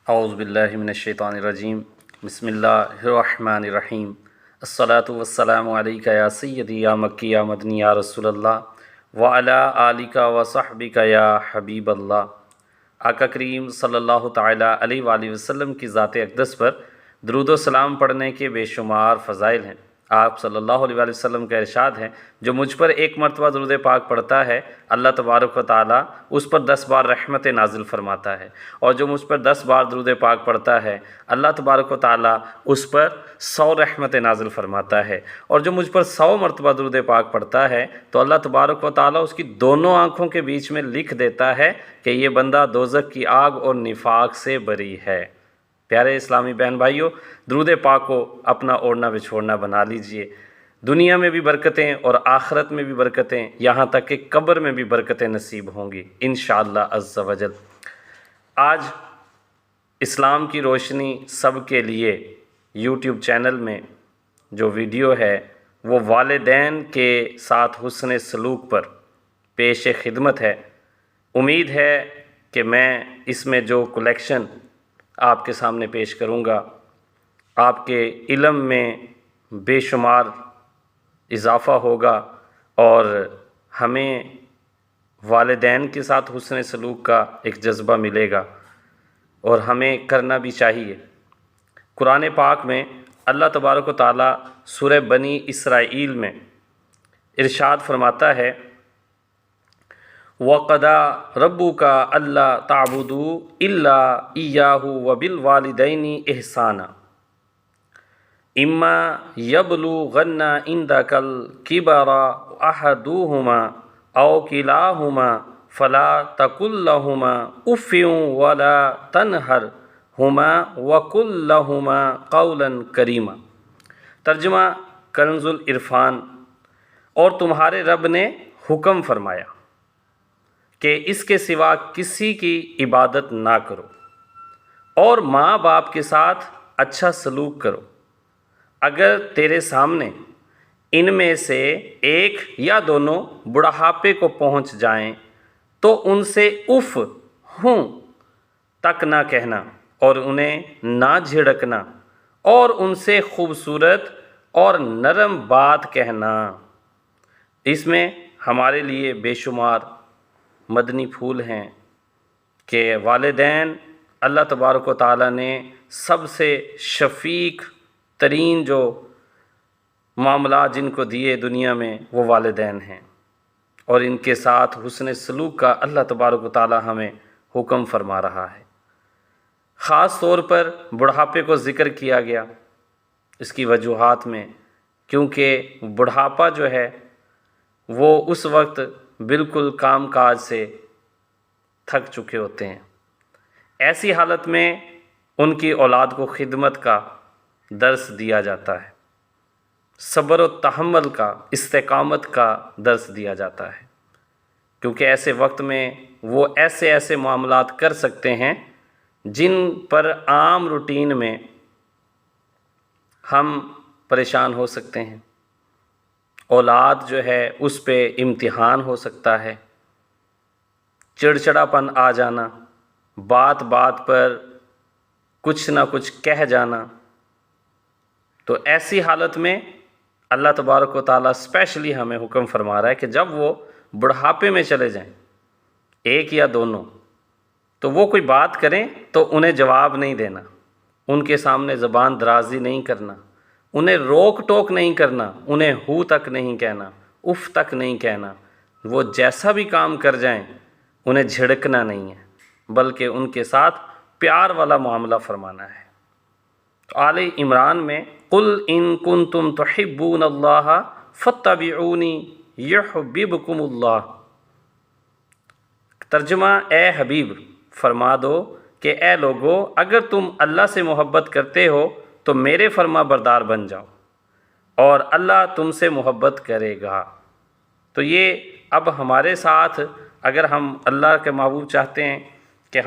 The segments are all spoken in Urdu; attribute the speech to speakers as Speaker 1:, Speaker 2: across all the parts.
Speaker 1: اعوذ باللہ من الشیطان الرجیم بسم اللہ الرحمن الرحیم الصلاۃ والسلام علیکہ یا سیدی یا مکی یا مدنی یا رسول اللہ وعلی آلک و صحبک یا حبیب اللہ۔ آقا کریم صلی اللہ تعالیٰ علیہ وآلہ وسلم کی ذات اقدس پر درود و سلام پڑھنے کے بے شمار فضائل ہیں۔ آپ صلی اللہ علیہ وآلہ وسلم کا ارشاد ہے، جو مجھ پر ایک مرتبہ درود پاک پڑھتا ہے اللہ تبارک و تعالیٰ اس پر 10 بار رحمت نازل فرماتا ہے، اور جو مجھ پر 10 بار درود پاک پڑھتا ہے اللہ تبارک و تعالیٰ اس پر 100 رحمت نازل فرماتا ہے، اور جو مجھ پر 100 مرتبہ درود پاک پڑھتا ہے تو اللہ تبارک و تعالیٰ اس کی دونوں آنکھوں کے بیچ میں لکھ دیتا ہے کہ یہ بندہ دوزخ کی آگ اور نفاق سے بری ہے۔ پیارے اسلامی بہن بھائیوں، درود پاک کو اپنا اوڑھنا بچھوڑنا بنا لیجئے۔ دنیا میں بھی برکتیں اور آخرت میں بھی برکتیں، یہاں تک کہ قبر میں بھی برکتیں نصیب ہوں گی انشاءاللہ عز و جل۔ آج اسلام کی روشنی سب کے لیے یوٹیوب چینل میں جو ویڈیو ہے وہ والدین کے ساتھ حسن سلوک پر پیش خدمت ہے۔ امید ہے کہ میں اس میں جو کلیکشن آپ کے سامنے پیش کروں گا آپ کے علم میں بے شمار اضافہ ہوگا، اور ہمیں والدین کے ساتھ حسن سلوک کا ایک جذبہ ملے گا، اور ہمیں کرنا بھی چاہیے۔ قرآن پاک میں اللہ تبارک و تعالیٰ سورہ بنی اسرائیل میں ارشاد فرماتا ہے، وَقَضَىٰ رَبُّكَ أَلَّا تَعْبُدُوا إِلَّا إِيَّاهُ وَبِالْوَالِدَيْنِ إِحْسَانًا إِمَّا يَبْلُغَنَّ عِندَكَ الْكِبَرَ أَحَدُهُمَا أَوْ كِلَاهُمَا فَلَا تَقُل لَّهُمَا أُفٍّ وَلَا تَنْهَرْهُمَا وَقُل لَّهُمَا قَوْلًا كَرِيمًا۔ ترجمہ کنز العرفان۔ اور تمہارے رب نے حکم فرمایا کہ اس کے سوا کسی کی عبادت نہ کرو، اور ماں باپ کے ساتھ اچھا سلوک کرو۔ اگر تیرے سامنے ان میں سے ایک یا دونوں بڑھاپے کو پہنچ جائیں تو ان سے اف ہوں تک نہ کہنا، اور انہیں نہ جھڑکنا، اور ان سے خوبصورت اور نرم بات کہنا۔ اس میں ہمارے لیے بے شمار مدنی پھول ہیں کہ والدین اللہ تبارک و تعالیٰ نے سب سے شفیق ترین جو معاملات جن کو دیے دنیا میں وہ والدین ہیں، اور ان کے ساتھ حسن سلوک کا اللہ تبارک و تعالیٰ ہمیں حکم فرما رہا ہے۔ خاص طور پر بڑھاپے کو ذکر کیا گیا اس کی وجوہات میں، کیونکہ بڑھاپا جو ہے وہ اس وقت بالکل کام کاج سے تھک چکے ہوتے ہیں۔ ایسی حالت میں ان کی اولاد کو خدمت کا درس دیا جاتا ہے، صبر و تحمل کا، استقامت کا درس دیا جاتا ہے، کیونکہ ایسے وقت میں وہ ایسے معاملات کر سکتے ہیں جن پر عام روٹین میں ہم پریشان ہو سکتے ہیں۔ اولاد جو ہے اس پہ امتحان ہو سکتا ہے، چڑچڑاپن آ جانا، بات بات پر کچھ نہ کچھ کہہ جانا۔ تو ایسی حالت میں اللہ تبارک و تعالیٰ اسپیشلی ہمیں حکم فرما رہا ہے کہ جب وہ بڑھاپے میں چلے جائیں، ایک یا دونوں، تو وہ کوئی بات کریں تو انہیں جواب نہیں دینا، ان کے سامنے زبان درازی نہیں کرنا، انہیں روک ٹوک نہیں کرنا، انہیں ہو تک نہیں کہنا، اف تک نہیں کہنا۔ وہ جیسا بھی کام کر جائیں انہیں جھڑکنا نہیں ہے، بلکہ ان کے ساتھ پیار والا معاملہ فرمانا ہے۔ آل عمران میں قُلْ إِن كُنتُمْ تُحِبُّونَ اللَّهَ فَاتَّبِعُونِي يُحْبِبْكُمُ اللَّهُ۔ ترجمہ، اے حبیب فرما دو کہ اے لوگو، اگر تم اللہ سے محبت کرتے ہو تو میرے فرما بردار بن جاؤ، اور اللہ تم سے محبت کرے گا۔ تو یہ اب ہمارے ساتھ، اگر ہم اللہ کے محبوب چاہتے ہیں کہ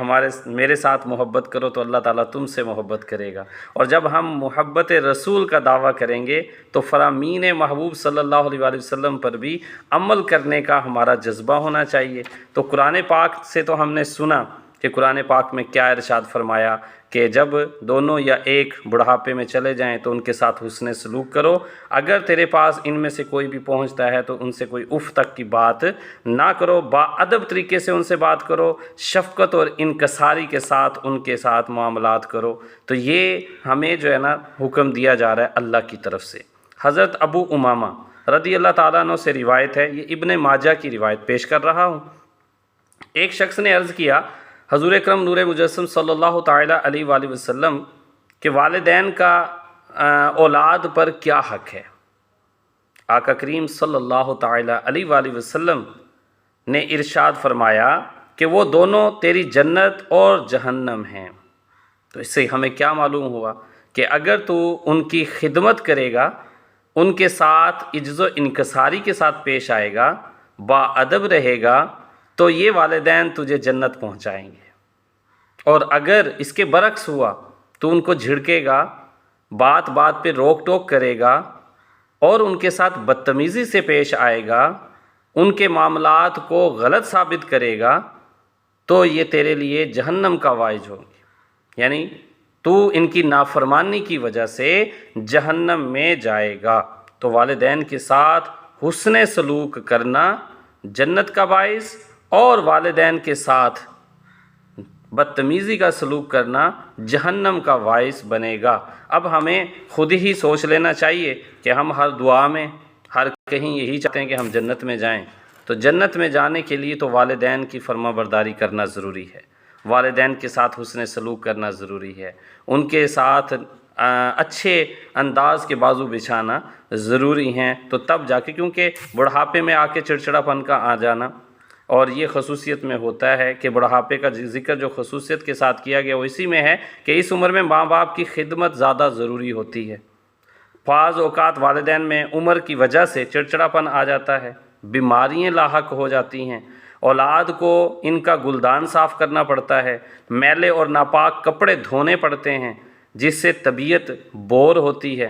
Speaker 1: میرے ساتھ محبت کرو تو اللہ تعالیٰ تم سے محبت کرے گا، اور جب ہم محبت رسول کا دعویٰ کریں گے تو فرامین محبوب صلی اللہ علیہ وآلہ وسلم پر بھی عمل کرنے کا ہمارا جذبہ ہونا چاہیے۔ تو قرآن پاک سے تو ہم نے سنا کہ قرآن پاک میں کیا ارشاد فرمایا کہ جب دونوں یا ایک بڑھاپے میں چلے جائیں تو ان کے ساتھ حسن سلوک کرو، اگر تیرے پاس ان میں سے کوئی بھی پہنچتا ہے تو ان سے کوئی اف تک کی بات نہ کرو، با ادب طریقے سے ان سے بات کرو، شفقت اور انکساری کے ساتھ ان کے ساتھ معاملات کرو۔ تو یہ ہمیں جو ہے نا حکم دیا جا رہا ہے اللہ کی طرف سے۔ حضرت ابو امامہ رضی اللہ تعالیٰ عنہ سے روایت ہے، یہ ابن ماجہ کی روایت پیش کر رہا ہوں۔ ایک شخص نے عرض کیا حضور اکرم نور مجسم صلی اللہ تعالیٰ علیہ وآلہ وسلم کہ والدین کا اولاد پر کیا حق ہے؟ آقا کریم صلی اللہ تعالیٰ علیہ وآلہ وسلم نے ارشاد فرمایا کہ وہ دونوں تیری جنت اور جہنم ہیں۔ تو اس سے ہمیں کیا معلوم ہوا کہ اگر تو ان کی خدمت کرے گا، ان کے ساتھ عجز و انکساری کے ساتھ پیش آئے گا، با ادب رہے گا، تو یہ والدین تجھے جنت پہنچائیں گے۔ اور اگر اس کے برعکس ہوا تو ان کو جھڑکے گا، بات بات پہ روک ٹوک کرے گا اور ان کے ساتھ بدتمیزی سے پیش آئے گا، ان کے معاملات کو غلط ثابت کرے گا، تو یہ تیرے لیے جہنم کا باعث ہوگی، یعنی تو ان کی نافرمانی کی وجہ سے جہنم میں جائے گا۔ تو والدین کے ساتھ حسن سلوک کرنا جنت کا باعث، اور والدین کے ساتھ بدتمیزی کا سلوک کرنا جہنم کا باعث بنے گا۔ اب ہمیں خود ہی سوچ لینا چاہیے کہ ہم ہر دعا میں ہر کہیں یہی چاہتے ہیں کہ ہم جنت میں جائیں، تو جنت میں جانے کے لیے تو والدین کی فرما برداری کرنا ضروری ہے، والدین کے ساتھ حسن سلوک کرنا ضروری ہے، ان کے ساتھ اچھے انداز کے بازو بچھانا ضروری ہیں، تو تب جا کے، کیونکہ بڑھاپے میں آ کے چڑچڑاپن کا آ جانا، اور یہ خصوصیت میں ہوتا ہے کہ بڑھاپے کا ذکر جو خصوصیت کے ساتھ کیا گیا وہ اسی میں ہے کہ اس عمر میں ماں باپ کی خدمت زیادہ ضروری ہوتی ہے۔ بعض اوقات والدین میں عمر کی وجہ سے چڑچڑاپن آ جاتا ہے، بیماریاں لاحق ہو جاتی ہیں، اولاد کو ان کا گلدان صاف کرنا پڑتا ہے، میلے اور ناپاک کپڑے دھونے پڑتے ہیں، جس سے طبیعت بور ہوتی ہے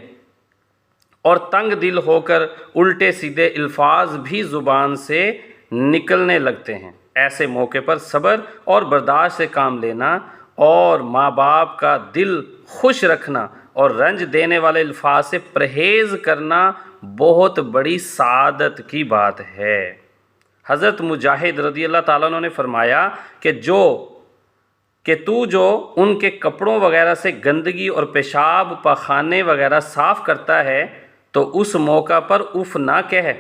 Speaker 1: اور تنگ دل ہو کر الٹے سیدھے الفاظ بھی زبان سے نکلنے لگتے ہیں۔ ایسے موقع پر صبر اور برداشت سے کام لینا اور ماں باپ کا دل خوش رکھنا اور رنج دینے والے الفاظ سے پرہیز کرنا بہت بڑی سعادت کی بات ہے۔ حضرت مجاہد رضی اللہ تعالیٰ عنہ نے فرمایا کہ تو جو ان کے کپڑوں وغیرہ سے گندگی اور پیشاب پخانے وغیرہ صاف کرتا ہے تو اس موقع پر اف نہ کہے،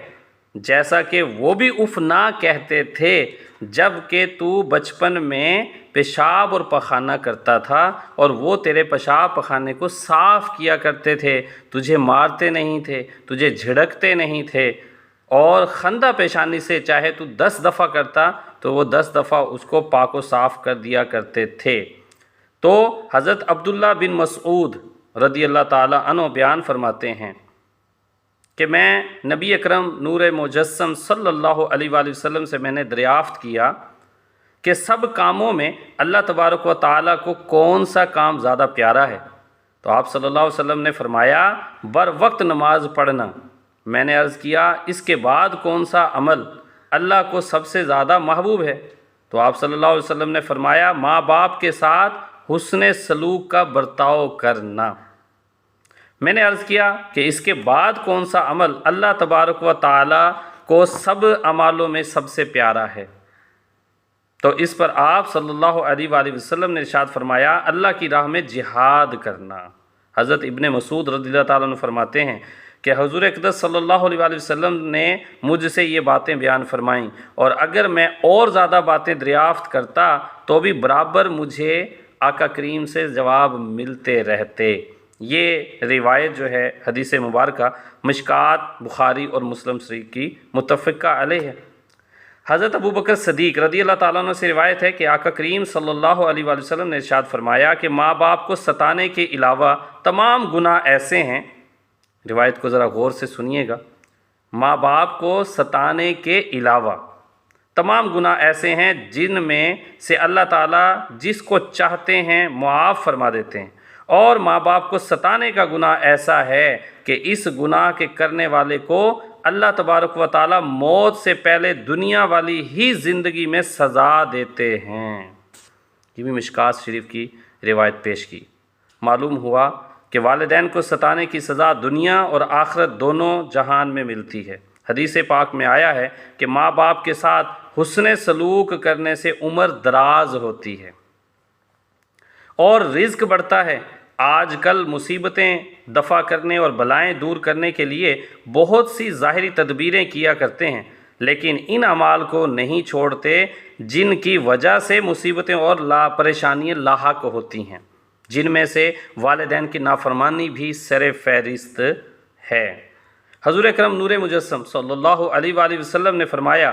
Speaker 1: جیسا کہ وہ بھی اف نہ کہتے تھے جب کہ تو بچپن میں پیشاب اور پخانہ کرتا تھا اور وہ تیرے پیشاب پخانے کو صاف کیا کرتے تھے، تجھے مارتے نہیں تھے، تجھے جھڑکتے نہیں تھے، اور خندہ پیشانی سے چاہے تو 10 دفعہ کرتا تو وہ 10 دفعہ اس کو پاک و صاف کر دیا کرتے تھے۔ تو حضرت عبداللہ بن مسعود رضی اللہ تعالی عنہ بیان فرماتے ہیں کہ میں نبی اکرم نور مجسم صلی اللہ علیہ وآلہ وسلم سے میں نے دریافت کیا کہ سب کاموں میں اللہ تبارک و تعالیٰ کو کون سا کام زیادہ پیارا ہے؟ تو آپ صلی اللہ علیہ وسلم نے فرمایا بر وقت نماز پڑھنا۔ میں نے عرض کیا اس کے بعد کون سا عمل اللہ کو سب سے زیادہ محبوب ہے؟ تو آپ صلی اللہ علیہ وسلم نے فرمایا ماں باپ کے ساتھ حسن سلوک کا برتاؤ کرنا۔ میں نے عرض کیا کہ اس کے بعد کون سا عمل اللہ تبارک و تعالیٰ کو سب اعمالوں میں سب سے پیارا ہے؟ تو اس پر آپ صلی اللہ علیہ وآلہ وسلم نے ارشاد فرمایا اللہ کی راہ میں جہاد کرنا۔ حضرت ابن مسعود رضی اللہ تعالیٰ عنہ فرماتے ہیں کہ حضور اقدس صلی اللہ علیہ وآلہ وسلم نے مجھ سے یہ باتیں بیان فرمائیں، اور اگر میں اور زیادہ باتیں دریافت کرتا تو بھی برابر مجھے آقا کریم سے جواب ملتے رہتے۔ یہ روایت جو ہے حدیث مبارکہ مشکات بخاری اور مسلم شریف کی متفقہ علیہ ہے۔ حضرت ابوبکر صدیق رضی اللہ تعالیٰ عنہ سے روایت ہے کہ آقا کریم صلی اللہ علیہ وآلہ وسلم نے ارشاد فرمایا کہ ماں باپ کو ستانے کے علاوہ تمام گناہ ایسے ہیں، روایت کو ذرا غور سے سنیے گا، ماں باپ کو ستانے کے علاوہ تمام گناہ ایسے ہیں جن میں سے اللہ تعالیٰ جس کو چاہتے ہیں معاف فرما دیتے ہیں، اور ماں باپ کو ستانے کا گناہ ایسا ہے کہ اس گناہ کے کرنے والے کو اللہ تبارک و تعالیٰ موت سے پہلے دنیا والی ہی زندگی میں سزا دیتے ہیں۔ یہ بھی مشکات شریف کی روایت پیش کی۔ معلوم ہوا کہ والدین کو ستانے کی سزا دنیا اور آخرت دونوں جہان میں ملتی ہے۔ حدیث پاک میں آیا ہے کہ ماں باپ کے ساتھ حسن سلوک کرنے سے عمر دراز ہوتی ہے اور رزق بڑھتا ہے۔ آج کل مصیبتیں دفع کرنے اور بلائیں دور کرنے کے لیے بہت سی ظاہری تدبیریں کیا کرتے ہیں، لیکن ان اعمال کو نہیں چھوڑتے جن کی وجہ سے مصیبتیں اور پریشانیاں لاحق ہوتی ہیں، جن میں سے والدین کی نافرمانی بھی سر فہرست ہے۔ حضور اکرم نور مجسم صلی اللہ علیہ وآلہ وسلم نے فرمایا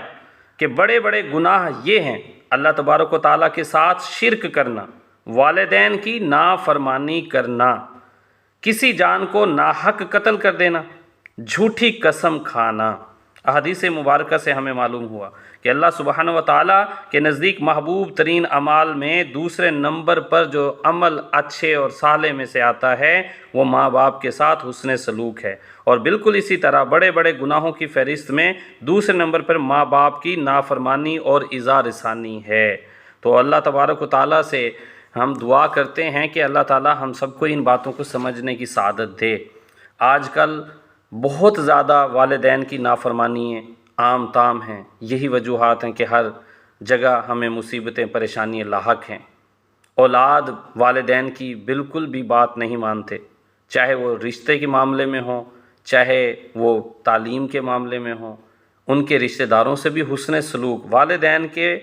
Speaker 1: کہ بڑے بڑے گناہ یہ ہیں: اللہ تبارک و تعالیٰ کے ساتھ شرک کرنا، والدین کی نافرمانی کرنا، کسی جان کو ناحق قتل کر دینا، جھوٹی قسم کھانا۔ احادیث مبارکہ سے ہمیں معلوم ہوا کہ اللہ سبحانہ و تعالیٰ کے نزدیک محبوب ترین اعمال میں دوسرے نمبر پر جو عمل اچھے اور صالح میں سے آتا ہے وہ ماں باپ کے ساتھ حسن سلوک ہے، اور بالکل اسی طرح بڑے بڑے گناہوں کی فہرست میں دوسرے نمبر پر ماں باپ کی نافرمانی اور ایذا رسانی ہے۔ تو اللہ تبارک و تعالیٰ سے ہم دعا کرتے ہیں کہ اللہ تعالیٰ ہم سب کو ان باتوں کو سمجھنے کی سعادت دے۔ آج کل بہت زیادہ والدین کی نافرمانیاں عام تام ہیں، یہی وجوہات ہیں کہ ہر جگہ ہمیں مصیبتیں پریشانیاں لاحق ہیں۔ اولاد والدین کی بالکل بھی بات نہیں مانتے، چاہے وہ رشتے کے معاملے میں ہوں، چاہے وہ تعلیم کے معاملے میں ہوں۔ ان کے رشتہ داروں سے بھی حسن سلوک، والدین کے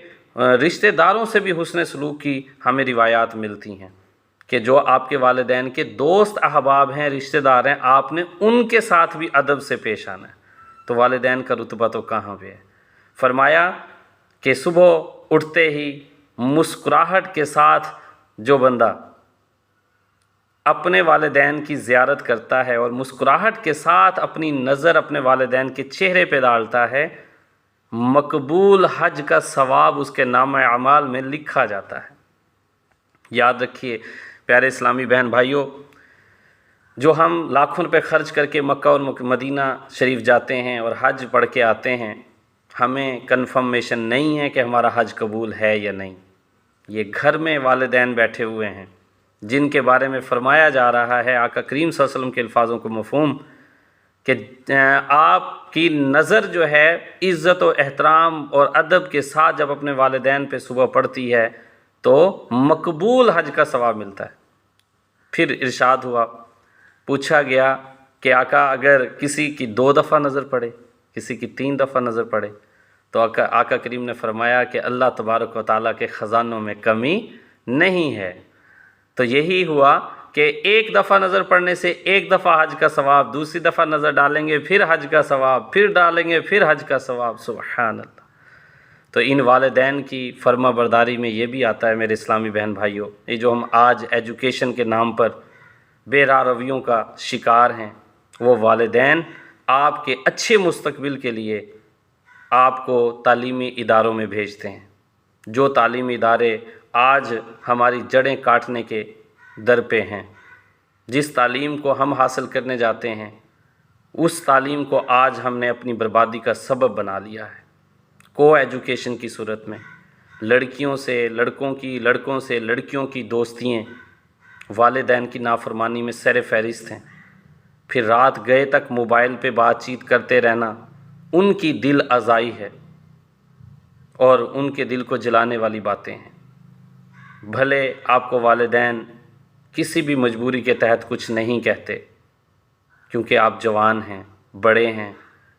Speaker 1: رشتہ داروں سے بھی حسن سلوک کی ہمیں روایات ملتی ہیں کہ جو آپ کے والدین کے دوست احباب ہیں، رشتہ دار ہیں، آپ نے ان کے ساتھ بھی ادب سے پیش آنا ہے۔ تو والدین کا رتبہ تو کہاں پہ ہے؟ فرمایا کہ صبح اٹھتے ہی مسکراہٹ کے ساتھ جو بندہ اپنے والدین کی زیارت کرتا ہے اور مسکراہٹ کے ساتھ اپنی نظر اپنے والدین کے چہرے پہ ڈالتا ہے، مقبول حج کا ثواب اس کے نامہ اعمال میں لکھا جاتا ہے۔ یاد رکھیے پیارے اسلامی بہن بھائیوں، جو ہم لاکھوں روپے خرچ کر کے مکہ اور مدینہ شریف جاتے ہیں اور حج پڑھ کے آتے ہیں، ہمیں کنفرمیشن نہیں ہے کہ ہمارا حج قبول ہے یا نہیں۔ یہ گھر میں والدین بیٹھے ہوئے ہیں جن کے بارے میں فرمایا جا رہا ہے آقا کریم صلی اللہ علیہ وسلم کے الفاظوں کو مفہوم کہ آپ کی نظر جو ہے عزت و احترام اور ادب کے ساتھ جب اپنے والدین پہ صبح پڑتی ہے تو مقبول حج کا ثواب ملتا ہے۔ پھر ارشاد ہوا، پوچھا گیا کہ آقا اگر کسی کی 2 دفعہ نظر پڑے، کسی کی 3 دفعہ نظر پڑے، تو آقا کریم نے فرمایا کہ اللہ تبارک و تعالیٰ کے خزانوں میں کمی نہیں ہے۔ تو یہی ہوا کہ 1 دفعہ نظر پڑنے سے 1 دفعہ حج کا ثواب، دوسری دفعہ نظر ڈالیں گے پھر حج کا ثواب، پھر ڈالیں گے پھر حج کا ثواب، سبحان اللہ۔ تو ان والدین کی فرما برداری میں یہ بھی آتا ہے میرے اسلامی بہن بھائیوں، یہ جو ہم آج ایجوکیشن کے نام پر بے راہ رویوں کا شکار ہیں، وہ والدین آپ کے اچھے مستقبل کے لیے آپ کو تعلیمی اداروں میں بھیجتے ہیں۔ جو تعلیمی ادارے آج ہماری جڑیں کاٹنے کے در پہ ہیں، جس تعلیم کو ہم حاصل کرنے جاتے ہیں اس تعلیم کو آج ہم نے اپنی بربادی کا سبب بنا لیا ہے۔ کو ایجوکیشن کی صورت میں لڑکیوں سے لڑکوں کی، لڑکوں سے لڑکیوں کی دوستیاں والدین کی نافرمانی میں سر فہرست ہیں۔ پھر رات گئے تک موبائل پہ بات چیت کرتے رہنا ان کی دل آزائی ہے اور ان کے دل کو جلانے والی باتیں ہیں۔ بھلے آپ کو والدین کسی بھی مجبوری کے تحت کچھ نہیں کہتے، کیونکہ آپ جوان ہیں، بڑے ہیں،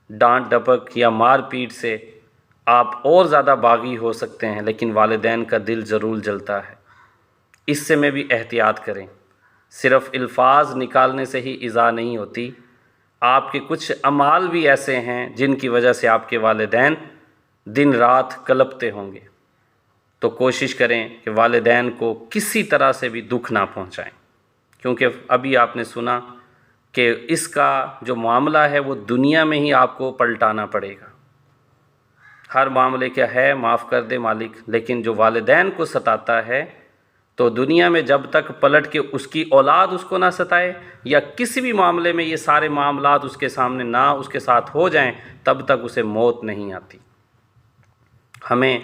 Speaker 1: ڈانٹ ڈپٹ یا مار پیٹ سے آپ اور زیادہ باغی ہو سکتے ہیں، لیکن والدین کا دل ضرور جلتا ہے۔ اس سے میں بھی احتیاط کریں۔ صرف الفاظ نکالنے سے ہی ایذا نہیں ہوتی، آپ کے کچھ اعمال بھی ایسے ہیں جن کی وجہ سے آپ کے والدین دن رات کلپتے ہوں گے۔ تو کوشش کریں کہ والدین کو کسی طرح سے بھی دکھ نہ پہنچائیں، کیونکہ ابھی آپ نے سنا کہ اس کا جو معاملہ ہے وہ دنیا میں ہی آپ کو پلٹانا پڑے گا۔ ہر معاملے کیا ہے معاف کر دے مالک، لیکن جو والدین کو ستاتا ہے تو دنیا میں جب تک پلٹ کے اس کی اولاد اس کو نہ ستائے یا کسی بھی معاملے میں یہ سارے معاملات اس کے سامنے نہ اس کے ساتھ ہو جائیں تب تک اسے موت نہیں آتی۔ ہمیں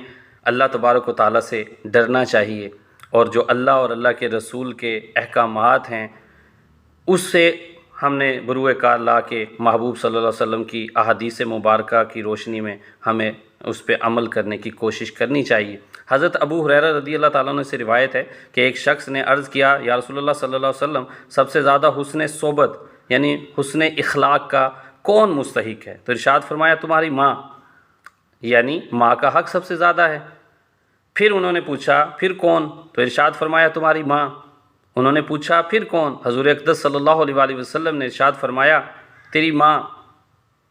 Speaker 1: اللہ تبارک و تعالیٰ سے ڈرنا چاہیے اور جو اللہ اور اللہ کے رسول کے احکامات ہیں اس سے ہم نے بروئے کار لا کے محبوب صلی اللہ علیہ وسلم کی احادیث مبارکہ کی روشنی میں ہمیں اس پہ عمل کرنے کی کوشش کرنی چاہیے۔ حضرت ابو ہریرہ رضی اللہ تعالیٰ عنہ سے روایت ہے کہ ایک شخص نے عرض کیا، یا رسول اللہ صلی اللہ علیہ وسلم، سب سے زیادہ حسن صحبت یعنی حسن اخلاق کا کون مستحق ہے؟ تو ارشاد فرمایا تمہاری ماں، یعنی ماں کا حق سب سے زیادہ ہے۔ پھر انہوں نے پوچھا پھر کون؟ تو ارشاد فرمایا تمہاری ماں۔ انہوں نے پوچھا پھر کون؟ حضور اقدس صلی اللہ علیہ وآلہ وسلم نے ارشاد فرمایا تیری ماں۔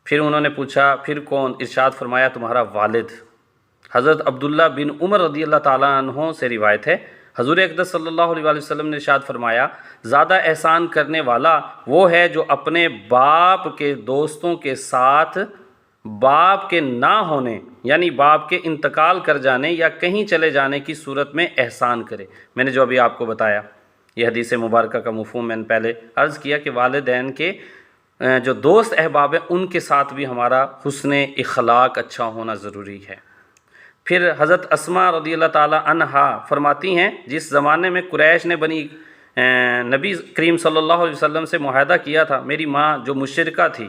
Speaker 1: پھر انہوں نے پوچھا پھر کون؟ ارشاد فرمایا تمہارا والد۔ حضرت عبداللہ بن عمر رضی اللہ تعالیٰ عنہ سے روایت ہے، حضور اقدس صلی اللہ علیہ وآلہ وسلم نے ارشاد فرمایا زیادہ احسان کرنے والا وہ ہے جو اپنے باپ کے دوستوں کے ساتھ باپ کے نہ ہونے یعنی باپ کے انتقال کر جانے یا کہیں چلے جانے کی صورت میں احسان کرے۔ میں نے جو ابھی آپ کو بتایا یہ حدیث مبارکہ کا مفہوم میں نے پہلے عرض کیا کہ والدین کے جو دوست احباب ہیں ان کے ساتھ بھی ہمارا حسن اخلاق اچھا ہونا ضروری ہے۔ پھر حضرت اسماء رضی اللہ تعالی عنہا فرماتی ہیں جس زمانے میں قریش نے نبی کریم صلی اللہ علیہ وسلم سے معاہدہ کیا تھا، میری ماں جو مشرکہ تھی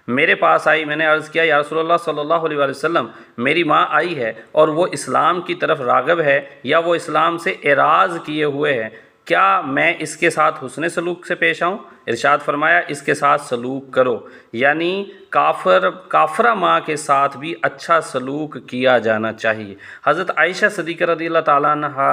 Speaker 1: میرے پاس آئی، میں نے عرض کیا یا رسول اللہ صلی اللہ علیہ وآلہ وسلم میری ماں آئی ہے اور وہ اسلام کی طرف راغب ہے یا وہ اسلام سے اعراض کیے ہوئے ہے، کیا میں اس کے ساتھ حسن سلوک سے پیش آؤں؟ ارشاد فرمایا اس کے ساتھ سلوک کرو، یعنی کافرہ ماں کے ساتھ بھی اچھا سلوک کیا جانا چاہیے۔ حضرت عائشہ صدیقہ رضی اللہ تعالیٰ عنہا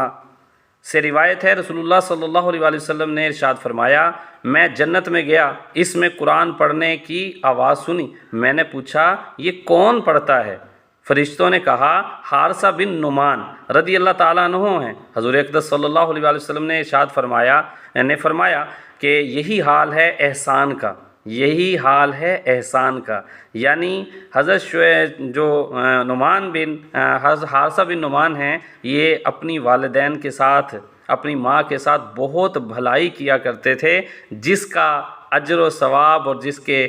Speaker 1: سے روایت ہے رسول اللہ صلی اللہ علیہ وآلہ وسلم نے ارشاد فرمایا میں جنت میں گیا، اس میں قرآن پڑھنے کی آواز سنی، میں نے پوچھا یہ کون پڑھتا ہے؟ فرشتوں نے کہا حارثہ بن نعمان رضی اللہ تعالیٰ عنہ ہیں۔ حضور اقدس صلی اللہ علیہ وآلہ وسلم نے ارشاد فرمایا کہ یہی حال ہے احسان کا، یہی حال ہے احسان کا، یعنی حضرت حارثہ بن نعمان ہیں، یہ اپنی والدین کے ساتھ اپنی ماں کے ساتھ بہت بھلائی کیا کرتے تھے، جس کا اجر و ثواب اور جس کے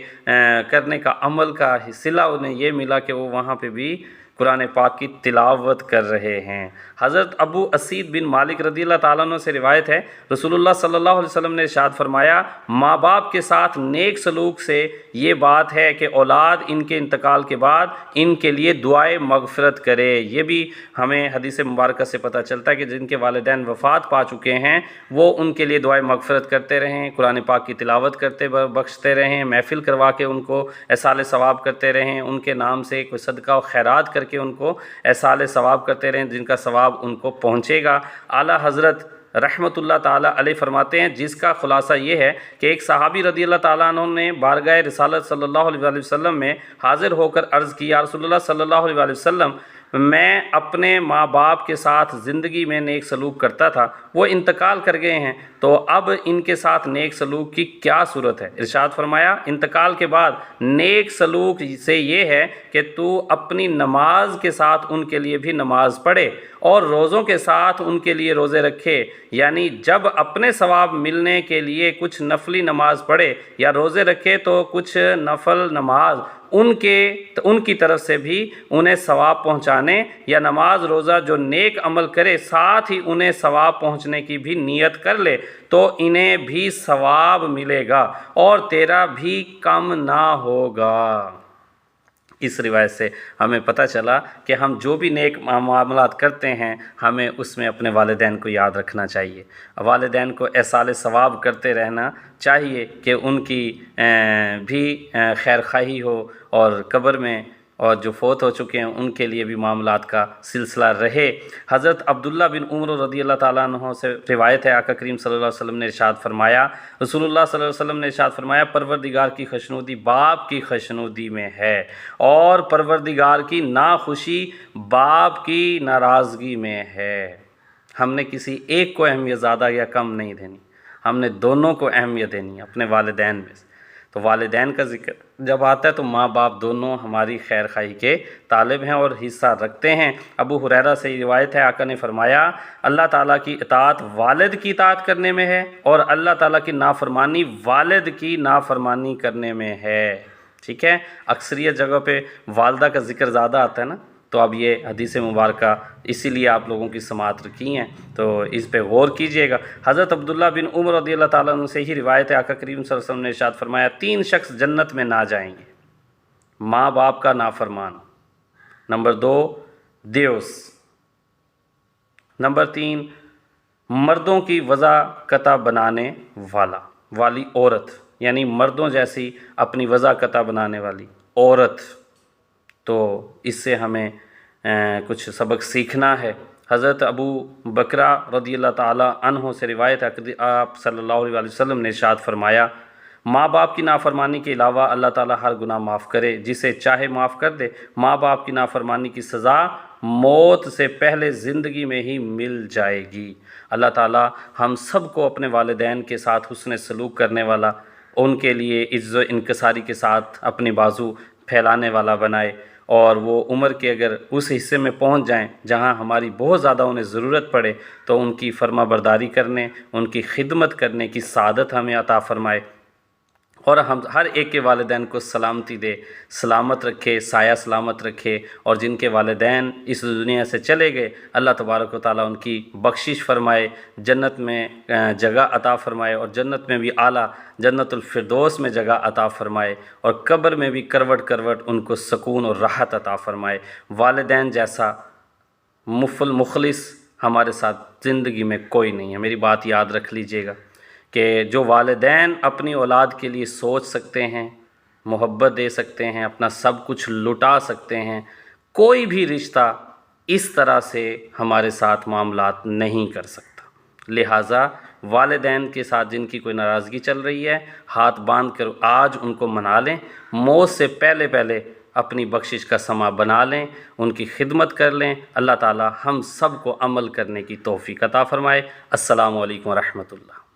Speaker 1: کرنے کا عمل کا صلہ انہیں یہ ملا کہ وہ وہاں پہ بھی قرآن پاک کی تلاوت کر رہے ہیں۔ حضرت ابو اسید بن مالک رضی اللہ تعالیٰ عنہ سے روایت ہے رسول اللہ صلی اللہ علیہ وسلم نے ارشاد فرمایا ماں باپ کے ساتھ نیک سلوک سے یہ بات ہے کہ اولاد ان کے انتقال کے بعد ان کے لیے دعائے مغفرت کرے۔ یہ بھی ہمیں حدیث مبارکہ سے پتہ چلتا ہے کہ جن کے والدین وفات پا چکے ہیں وہ ان کے لیے دعائے مغفرت کرتے رہیں، قرآن پاک کی تلاوت کرتے بخشتے رہیں، محفل کروا کے ان کو ایصال ثواب کرتے رہیں، ان کے نام سے کوئی صدقہ و خیرات کر کے ان کو ایصال ثواب کرتے رہیں جن کا ثواب ان کو پہنچے گا۔ اعلیٰ حضرت رحمت اللہ تعالیٰ علیہ فرماتے ہیں جس کا خلاصہ یہ ہے کہ ایک صحابی رضی اللہ تعالیٰ عنہ نے بارگاہ رسالت صلی اللہ علیہ وآلہ وسلم میں حاضر ہو کر عرض کیا رسول اللہ صلی اللہ علیہ وآلہ وسلم میں اپنے ماں باپ کے ساتھ زندگی میں نیک سلوک کرتا تھا، وہ انتقال کر گئے ہیں، تو اب ان کے ساتھ نیک سلوک کی کیا صورت ہے؟ ارشاد فرمایا انتقال کے بعد نیک سلوک سے یہ ہے کہ تو اپنی نماز کے ساتھ ان کے لیے بھی نماز پڑھے اور روزوں کے ساتھ ان کے لیے روزے رکھے، یعنی جب اپنے ثواب ملنے کے لیے کچھ نفلی نماز پڑھے یا روزے رکھے تو کچھ نفل نماز ان کی طرف سے بھی انہیں ثواب پہنچانے، یا نماز روزہ جو نیک عمل کرے ساتھ ہی انہیں ثواب پہنچنے کی بھی نیت کر لے تو انہیں بھی ثواب ملے گا اور تیرا بھی کم نہ ہوگا۔ اس روایت سے ہمیں پتہ چلا کہ ہم جو بھی نیک معاملات کرتے ہیں ہمیں اس میں اپنے والدین کو یاد رکھنا چاہیے، والدین کو ایصال ثواب کرتے رہنا چاہیے کہ ان کی بھی خیر خواہی ہو اور قبر میں اور جو فوت ہو چکے ہیں ان کے لیے بھی معاملات کا سلسلہ رہے۔ حضرت عبداللہ بن عمر رضی اللہ تعالیٰ عنہ سے روایت ہے آقا کریم صلی اللہ علیہ وسلم نے ارشاد فرمایا رسول اللہ صلی اللہ علیہ وسلم نے ارشاد فرمایا پروردگار کی خوشنودی باپ کی خوشنودی میں ہے اور پروردگار کی ناخوشی باپ کی ناراضگی میں ہے۔ ہم نے کسی ایک کو اہمیت زیادہ یا کم نہیں دینی، ہم نے دونوں کو اہمیت دینی ہے اپنے والدین میں سے۔ تو والدین کا ذکر جب آتا ہے تو ماں باپ دونوں ہماری خیر خواہی کے طالب ہیں اور حصہ رکھتے ہیں۔ ابو ہریرہ سے روایت ہے آقا نے فرمایا اللہ تعالیٰ کی اطاعت والد کی اطاعت کرنے میں ہے اور اللہ تعالیٰ کی نافرمانی والد کی نافرمانی کرنے میں ہے۔ ٹھیک ہے، اکثریت جگہ پہ والدہ کا ذکر زیادہ آتا ہے نا، تو اب یہ حدیث مبارکہ اسی لیے آپ لوگوں کی سماعت رکھی ہیں، تو اس پہ غور کیجئے گا۔ حضرت عبداللہ بن عمر رضی اللہ تعالیٰ عنہ سے ہی روایت ہے، آقا کریم صلی اللہ علیہ وسلم نے ارشاد فرمایا 3 شخص جنت میں نہ جائیں گے: ماں باپ کا نافرمان، نمبر 2 دیوس، نمبر 3 مردوں کی وضع بنانے والی عورت، یعنی مردوں جیسی اپنی وضع بنانے والی عورت۔ تو اس سے ہمیں کچھ سبق سیکھنا ہے۔ حضرت ابو بکرہ رضی اللہ تعالیٰ عنہ سے روایت ہے کہ آپ صلی اللہ علیہ وسلم نے ارشاد فرمایا ماں باپ کی نافرمانی کے علاوہ اللہ تعالیٰ ہر گناہ معاف کرے، جسے چاہے معاف کر دے۔ ماں باپ کی نافرمانی کی سزا موت سے پہلے زندگی میں ہی مل جائے گی۔ اللہ تعالیٰ ہم سب کو اپنے والدین کے ساتھ حسن سلوک کرنے والا، ان کے لیے عز و انکساری کے ساتھ اپنی بازو پھیلانے والا بنائے، اور وہ عمر کے اگر اس حصے میں پہنچ جائیں جہاں ہماری بہت زیادہ انہیں ضرورت پڑے تو ان کی فرما برداری کرنے، ان کی خدمت کرنے کی سعادت ہمیں عطا فرمائے، اور ہم ہر ایک کے والدین کو سلامتی دے، سلامت رکھے، سایہ سلامت رکھے، اور جن کے والدین اس دنیا سے چلے گئے اللہ تبارک و تعالیٰ ان کی بخشش فرمائے، جنت میں جگہ عطا فرمائے، اور جنت میں بھی اعلیٰ جنت الفردوس میں جگہ عطا فرمائے، اور قبر میں بھی کروٹ کروٹ ان کو سکون اور راحت عطا فرمائے۔ والدین جیسا مخلص ہمارے ساتھ زندگی میں کوئی نہیں ہے۔ میری بات یاد رکھ لیجئے گا کہ جو والدین اپنی اولاد کے لیے سوچ سکتے ہیں، محبت دے سکتے ہیں، اپنا سب کچھ لٹا سکتے ہیں، کوئی بھی رشتہ اس طرح سے ہمارے ساتھ معاملات نہیں کر سکتا۔ لہٰذا والدین کے ساتھ جن کی کوئی ناراضگی چل رہی ہے، ہاتھ باندھ کر آج ان کو منا لیں، موت سے پہلے اپنی بخشش کا سما بنا لیں، ان کی خدمت کر لیں۔ اللہ تعالی ہم سب کو عمل کرنے کی توفیق عطا فرمائے۔ السلام علیکم ورحمۃ اللہ۔